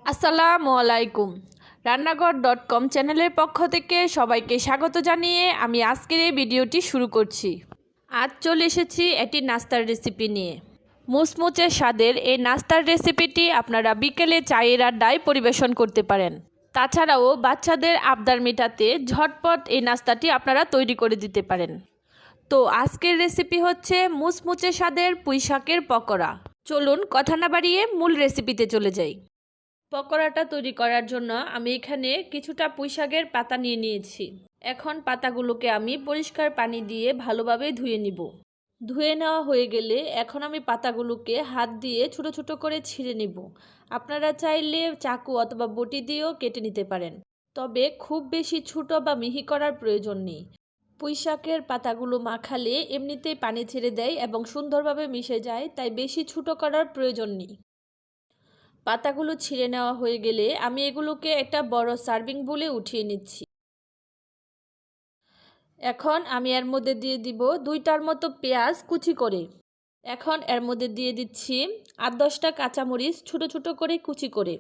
আসসালামু আলাইকুম। ঘর.কম চ্যানেলের পক্ষ থেকে সবাইকে স্বাগত জানিয়ে আমি আজকের এই ভিডিওটি শুরু করছি। আজ চলে এসেছি একটি নাস্তার রেসিপি নিয়ে। মুচমুচে স্বাদের এই নাস্তার রেসিপিটি আপনারা বিকেলে চায়ের আড্ডায় পরিবেশন করতে পারেন। তাছাড়াও বাচ্চাদের আবদার মেটাতে ঝটপট এই নাস্তাটি আপনারা তৈরি করে দিতে পারেন। তো আজকের রেসিপি হচ্ছে মুচমুচে স্বাদের পুঁইশাকের পকোড়া। চলুন কথা না বাড়িয়ে মূল রেসিপিতে চলে যাই। পকোড়াটা তৈরি করার জন্য আমি এখানে কিছুটা পুঁইশাকের পাতা নিয়ে নিয়েছি। এখন পাতাগুলোকে আমি পরিষ্কার পানি দিয়ে ভালোভাবে ধুয়ে নিব। ধুয়ে নেওয়া হয়ে গেলে এখন আমি পাতাগুলোকে হাত দিয়ে ছোট ছোট করে ছিঁড়ে নিব। আপনারা চাইলে চাকু অথবা বটি দিয়েও কেটে নিতে পারেন, তবে খুব বেশি ছোট বা মিহি করার প্রয়োজন নেই। পুঁইশাকের পাতাগুলো মাখালে এমনিতেই পানি ছেড়ে দেয় এবং সুন্দরভাবে মিশে যায়, তাই বেশি ছোট করার প্রয়োজন নেই। পাতাগুলো ছিঁড়ে নেওয়া হয়ে গেলে আমি এগুলোকে একটা বড় সার্ভিং বোলে উঠিয়ে নিচ্ছি। এখন আমি এর মধ্যে দিয়ে দিব 2টার মতো পেঁয়াজ কুচি করে। এখন এর মধ্যে দিয়ে দিচ্ছি 8-10টা কাঁচামরিচ ছোট ছোট করে কুচি করে।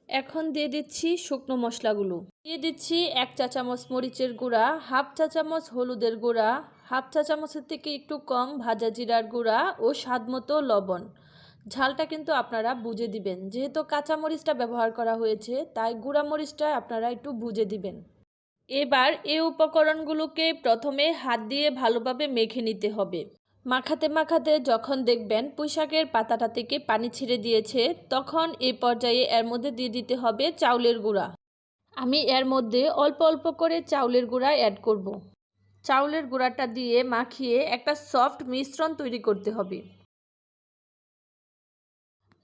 এখন দিয়ে দিচ্ছি শুকনো মশলাগুলো। দিয়ে দিচ্ছি 1 চা চামচ মরিচের গুঁড়া, হাফ চা চামচ হলুদের গুঁড়া, হাফ চা চামচের থেকে একটু কম ভাজা জিরার গুঁড়া ও স্বাদমতো লবণ। ঝালটা কিন্তু আপনারা বুঝে দিবেন, যেহেতু কাঁচা মরিচটা ব্যবহার করা হয়েছে তাই গুঁড়া মরিচটা আপনারা একটু বুঝে দিবেন। এবার এই উপকরণগুলোকে প্রথমে হাত দিয়ে ভালোভাবে মেখে নিতে হবে। মাখাতে মাখাতে যখন দেখবেন পুঁইশাকের পাতাটা থেকে পানি ছেড়ে দিয়েছে, তখন এই পর্যায়ে এর মধ্যে দিয়ে দিতে হবে চাউলের গুঁড়া। আমি এর মধ্যে অল্প অল্প করে চাউলের গুঁড়া অ্যাড করব। চাউলের গুঁড়াটা দিয়ে মাখিয়ে একটা সফট মিশ্রণ তৈরি করতে হবে।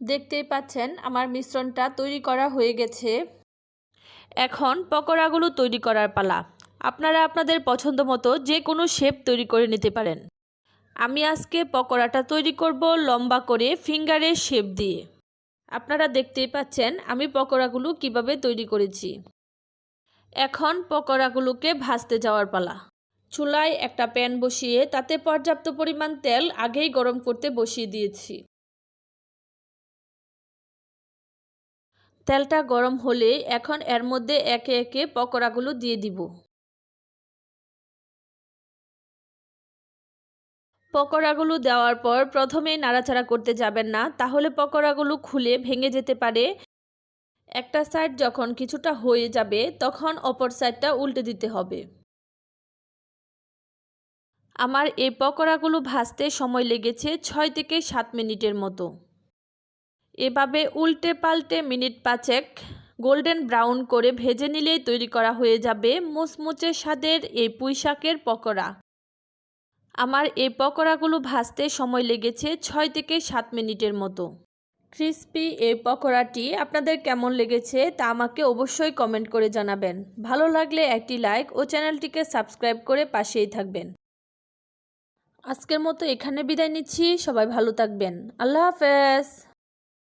দেখতেই পাচ্ছেন আমার মিশ্রণটা তৈরি করা হয়ে গেছে। এখন পকোড়াগুলো তৈরি করার পালা। আপনারা আপনাদের পছন্দ মতো যে কোনো শেপ তৈরি করে নিতে পারেন। আমি আজকে পকোড়াটা তৈরি করব লম্বা করে ফিঙ্গারের শেপ দিয়ে। আপনারা দেখতেই পাচ্ছেন আমি পকোড়াগুলো কিভাবে তৈরি করেছি। এখন পকোড়াগুলোকে ভাজতে যাওয়ার পালা। চুলায় একটা প্যান বসিয়ে তাতে পর্যাপ্ত পরিমাণ তেল আগেই গরম করতে বসিয়ে দিয়েছি। তেলটা গরম হলে এখন এর মধ্যে একে একে পকোড়াগুলো দিয়ে দিব। পকোড়াগুলো দেওয়ার পর প্রথমেই নাড়াচাড়া করতে যাবেন না, তাহলে পকোড়াগুলো খুলে ভেঙে যেতে পারে। একটা সাইড যখন কিছুটা হয়ে যাবে তখন অপর সাইডটা উল্টে দিতে হবে। আমার এই পকোড়াগুলো ভাজতে সময় লেগেছে 6 থেকে 7 মিনিটের মতো। এভাবে উল্টে পাল্টে মিনিট 5 গোল্ডেন ব্রাউন করে ভেজে নিলেই তৈরি করা হয়ে যাবে মুচমুচে স্বাদের এই পুঁইশাকের পকোড়া। আমার এই পকোড়াগুলো ভাজতে সময় লেগেছে 6 থেকে 7 মিনিটের মতো। ক্রিস্পি এই পকোড়াটি আপনাদের কেমন লেগেছে তা আমাকে অবশ্যই কমেন্ট করে জানাবেন। ভালো লাগলে একটি লাইক ও চ্যানেলটিকে সাবস্ক্রাইব করে পাশেই থাকবেন। আজকের মতো এখানে বিদায় নিচ্ছি। সবাই ভালো থাকবেন। আল্লাহ হাফেজ।